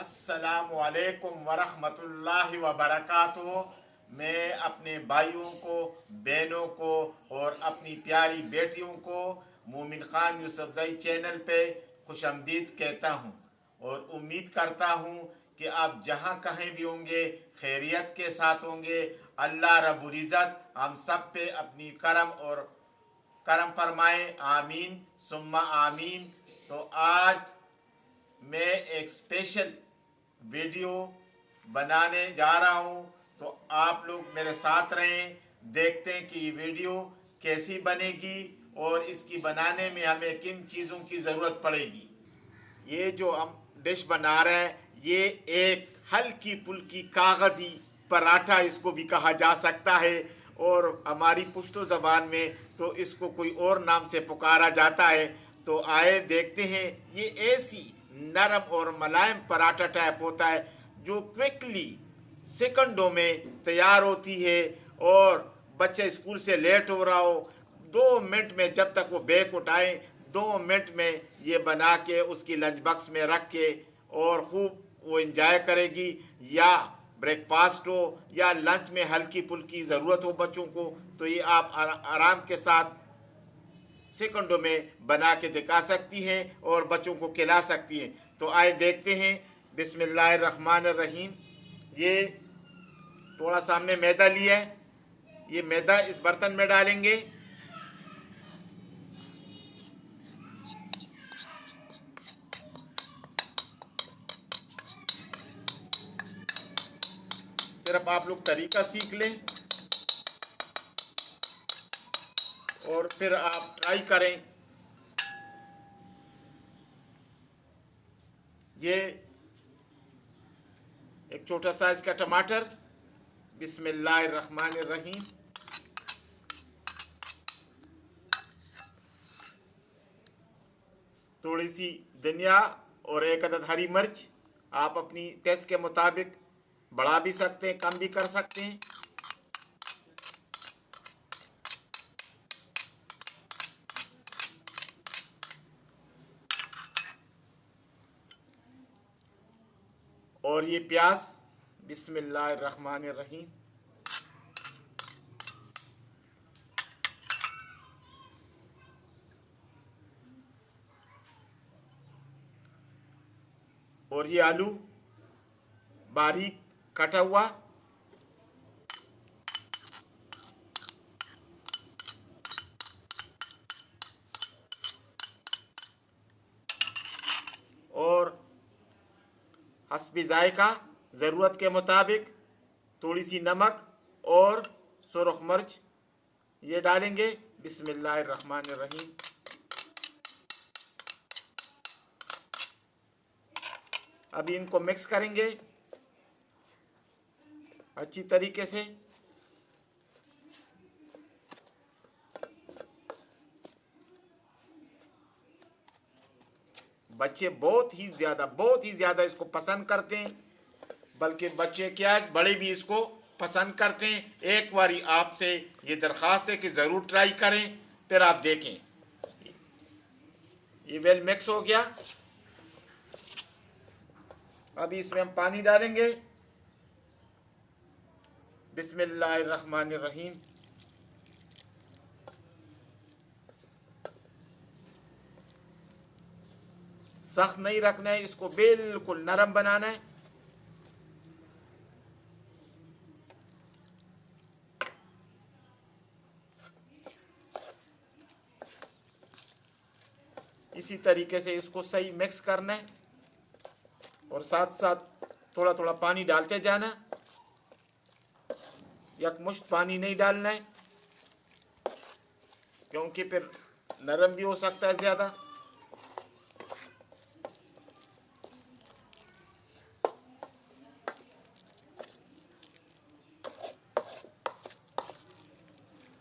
अस्सलामु अलैकुम वरहमतुल्लाहि वबरकातुहू। मैं अपने भाइयों को, बहनों को और अपनी प्यारी बेटियों को मोमिन खान यूसुफजई चैनल पे खुशामदीद कहता हूँ और उम्मीद करता हूँ कि आप जहाँ कहीं भी होंगे खैरियत के साथ होंगे। अल्लाह रब्बुल इज़्ज़त हम सब पे अपनी करम फरमाए, आमीन सुम्मा आमीन। तो आज मैं एक स्पेशल वीडियो बनाने जा रहा हूँ, तो आप लोग मेरे साथ रहें, देखते हैं कि ये वीडियो कैसी बनेगी और इसकी बनाने में हमें किन चीज़ों की ज़रूरत पड़ेगी। ये जो हम डिश बना रहे हैं ये एक हल्की फुल्की कागज़ी पराठा इसको भी कहा जा सकता है और हमारी पुश्तो ज़बान में तो इसको कोई और नाम से पुकारा जाता है। तो आए देखते हैं। ये ऐसी नरम और मुलायम पराठा टाइप होता है जो क्विकली सेकंडों में तैयार होती है और बच्चा स्कूल से लेट हो रहा हो 2 मिनट में, जब तक वो बैग उठाए 2 मिनट में ये बना के उसकी लंच बॉक्स में रख के और खूब वो इंजॉय करेगी। या ब्रेकफास्ट हो या लंच में हल्की फुल्की ज़रूरत हो बच्चों को, तो ये आप आराम के साथ सेकंडों में बना के दिखा सकती हैं और बच्चों को खिला सकती हैं। तो आए देखते हैं। बिस्मिल्लाहिर्रहमानिर्रहीम। ये थोड़ा सा हमने मैदा लिया है, ये मैदा इस बर्तन में डालेंगे। सिर्फ आप लोग तरीका सीख लें और फिर आप ट्राई करें। ये एक छोटा साइज का टमाटर, बिस्मिल्लाहिर्रहमानिर्रहीम। थोड़ी सी धनिया और एक अदद हरी मिर्च, आप अपनी टेस्ट के मुताबिक बढ़ा भी सकते हैं, कम भी कर सकते हैं। और ये प्याज, बिस्मिल्लाहिर्रहमानिर्रहीम। और ये आलू बारीक कटा हुआ। और हस्बी जायका ज़रूरत के मुताबिक थोड़ी सी नमक और सुरख मिर्च ये डालेंगे। बिस्मिल्लाहिर्रहमानिर्रहीम। अभी इनको मिक्स करेंगे अच्छी तरीके से। बच्चे बहुत ही ज़्यादा इसको पसंद करते हैं, बल्कि बच्चे क्या बड़े भी इसको पसंद करते हैं। एक बारी आपसे ये दरख्वास्त है कि ज़रूर ट्राई करें, फिर आप देखें। ये वेल मिक्स हो गया। अभी इसमें हम पानी डालेंगे। बिस्मिल्लाहिर्रहमानिर्रहीम। सख्त नहीं रखना है, इसको बिल्कुल नरम बनाना है। इसी तरीके से इसको सही मिक्स करना है और साथ साथ थोड़ा थोड़ा पानी डालते जाना। यकमुश्त पानी नहीं डालना है क्योंकि फिर नरम भी हो सकता है ज़्यादा।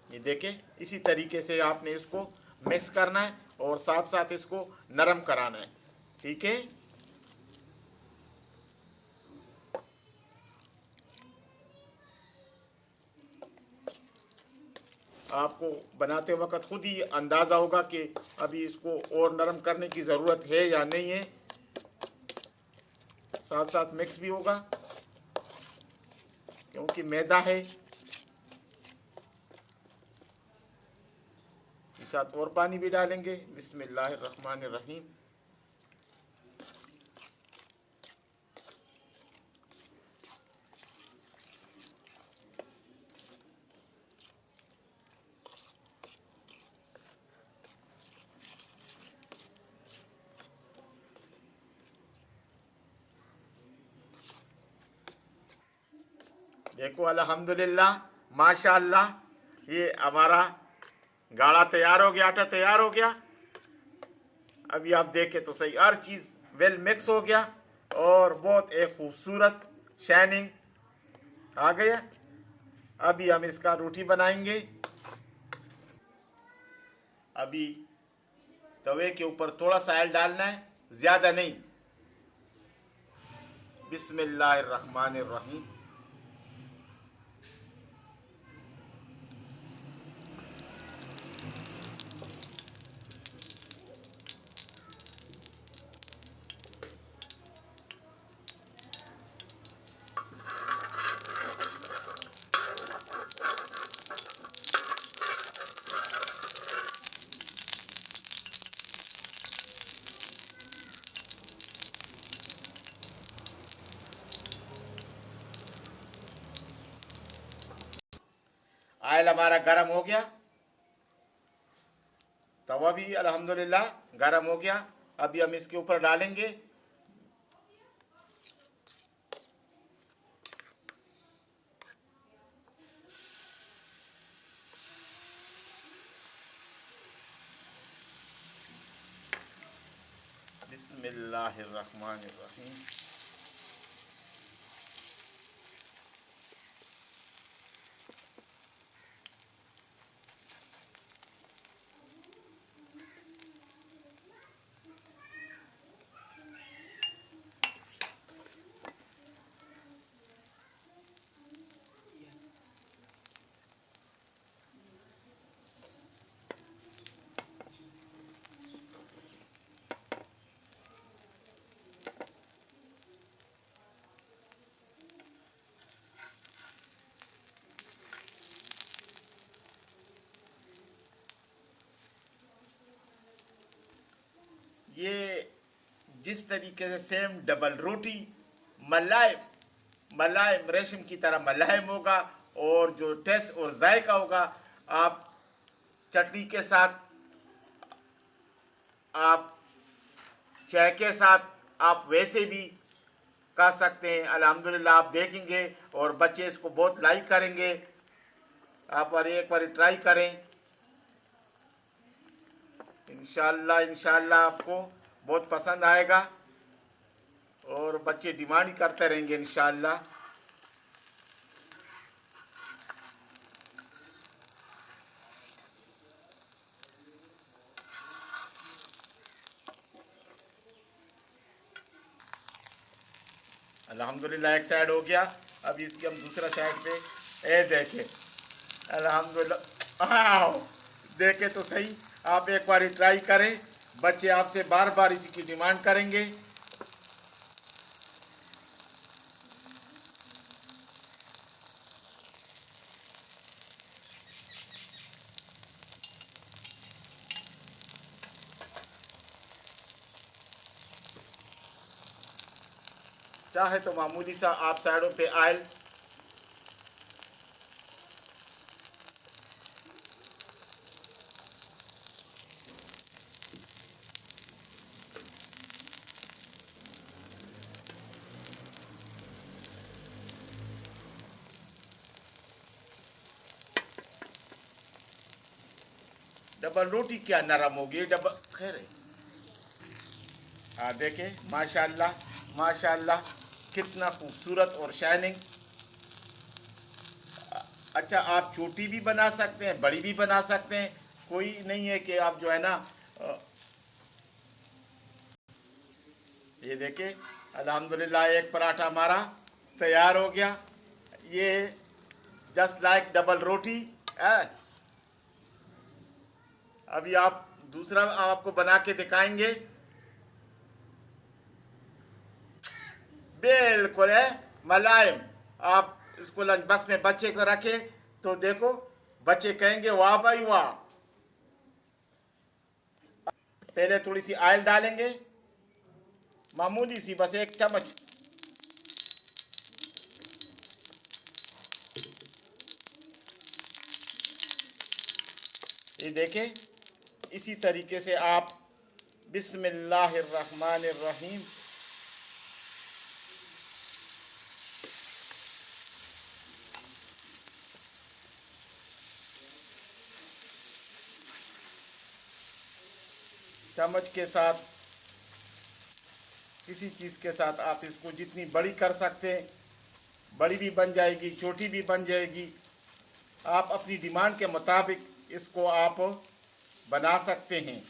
ये देखें, इसी तरीके से आपने इसको मिक्स करना है और साथ साथ इसको नरम कराना है। ठीक है। आपको बनाते वक्त खुद ही अंदाज़ा होगा कि अभी इसको और नरम करने की ज़रूरत है या नहीं है। साथ साथ मिक्स भी होगा क्योंकि मैदा है। इस साथ और पानी भी डालेंगे। बिस्मिल्लाहिर्रहमानिर्रहीम। देखो अल्हम्दुलिल्लाह माशाअल्लाह, ये हमारा गाढ़ा तैयार हो गया, आटा तैयार हो गया। अभी आप देखें तो सही, हर चीज़ वेल मिक्स हो गया और बहुत एक खूबसूरत शाइनिंग आ गया। अभी हम इसका रोटी बनाएंगे। अभी तवे के ऊपर थोड़ा सा ऑयल डालना है, ज़्यादा नहीं। बिस्मिल्लाहिर्रहमानिर्रहीम। ऑयल हमारा गर्म हो गया, तवा भी अल्हम्दुलिल्लाह गर्म हो गया। अभी हम इसके ऊपर डालेंगे बिस्मिल्लाहिर्रहमानिर्रहीम। ये जिस तरीके से सेम डबल रोटी मलाइम मलाइम रेशम की तरह मलाइम होगा और जो टेस्ट और जायका होगा, आप चटनी के साथ, आप चाय के साथ, आप वैसे भी कर सकते हैं। अल्हम्दुलिल्लाह आप देखेंगे और बच्चे इसको बहुत लाइक करेंगे। आप और एक बार ट्राई करें, इंशाल्लाह इंशाल्लाह आपको बहुत पसंद आएगा और बच्चे डिमांड ही करते रहेंगे इंशाल्लाह। अल्हम्दुलिल्लाह एक साइड हो गया, अभी इसकी हम दूसरा साइड पे ए देखें। अल्हम्दुलिल्लाह आओ देखें तो सही, आप एक बार ट्राई करें, बच्चे आपसे बार बार इसी की डिमांड करेंगे। चाहे तो मामूली सा आप साइडों पे ऑयल डबल रोटी क्या नरम होगी, डबल खैर है। हाँ देखें माशाल्लाह माशाल्लाह, कितना खूबसूरत और शाइनिंग। अच्छा आप छोटी भी बना सकते हैं, बड़ी भी बना सकते हैं, कोई नहीं है कि आप जो है ना ये देखें अल्हम्दुलिल्लाह एक पराठा हमारा तैयार हो गया। ये जस्ट लाइक डबल रोटी है। अभी आप दूसरा आपको बना के दिखाएंगे। बिल्कुल है मुलायम। आप इसको लंच बॉक्स में बच्चे को रखें तो देखो बच्चे कहेंगे वाह भाई वाह। पहले थोड़ी सी ऑयल डालेंगे, मामूली सी, बस 1 चम्मच। ये देखें, इसी तरीके से आप बिस्मिल्लाहिर्रहमानिर्रहीम चम्मच के साथ, किसी चीज़ के साथ आप इसको जितनी बड़ी कर सकते हैं, बड़ी भी बन जाएगी, छोटी भी बन जाएगी। आप अपनी डिमांड के मुताबिक इसको आप बना सकते हैं।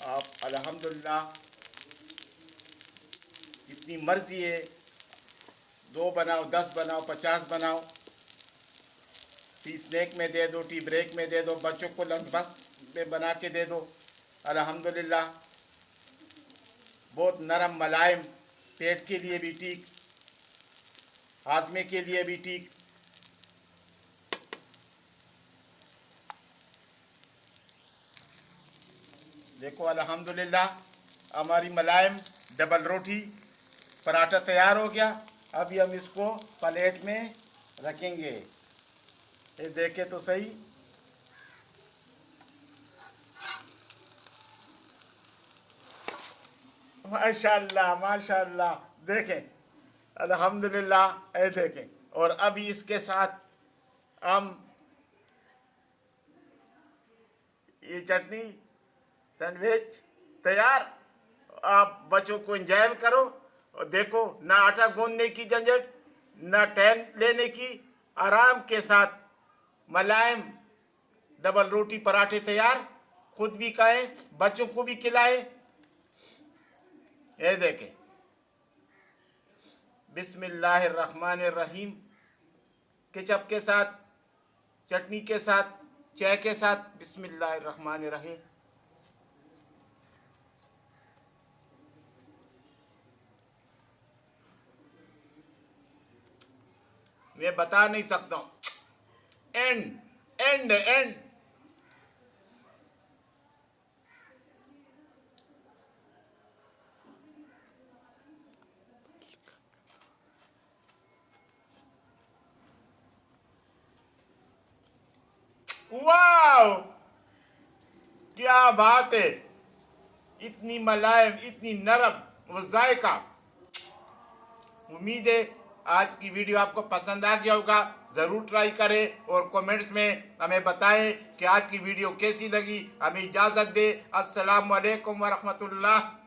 आप अल्हम्दुलिल्लाह जितनी मर्ज़ी है, 2 बनाओ, 10 बनाओ, 50 बनाओ, टी स्नैक में दे दो, टी ब्रेक में दे दो, बच्चों को लंच बॉक्स में बना के दे दो। अल्हम्दुलिल्लाह बहुत नरम मुलायम, पेट के लिए भी ठीक, हाजमे के लिए भी ठीक। देखो अल्हम्दुलिल्लाह हमारी मुलायम डबल रोटी पराठा तैयार हो गया। अभी हम इसको प्लेट में रखेंगे। ये देखे तो सही, माशाल्लाह माशाल्लाह, देखें अल्हम्दुलिल्लाह, ये देखें। और अभी इसके साथ हम ये चटनी सैंडविच तैयार। आप बच्चों को एंजॉय करो। और देखो, ना आटा गूंदने की झंझट, ना टाइम लेने की, आराम के साथ मुलायम डबल रोटी पराठे तैयार। खुद भी खाएं, बच्चों को भी खिलाएं। ये देखें, बिस्मिल्लाहिर्रहमानिर्रहीम, केचप के साथ, चटनी के साथ, चाय के साथ। बिस्मिल्लाहिर्रहमानिर्रहीम। मैं बता नहीं सकता हूँ। एंड एंड एंड वाह, क्या बात है! इतनी मुलायम, इतनी नरम, वो जायका। उम्मीद है आज की वीडियो आपको पसंद आ गया होगा। ज़रूर ट्राई करें और कमेंट्स में हमें बताएं कि आज की वीडियो कैसी लगी। हमें इजाज़त दे। अस्सलामु अलैकुम व रहमतुल्लाह।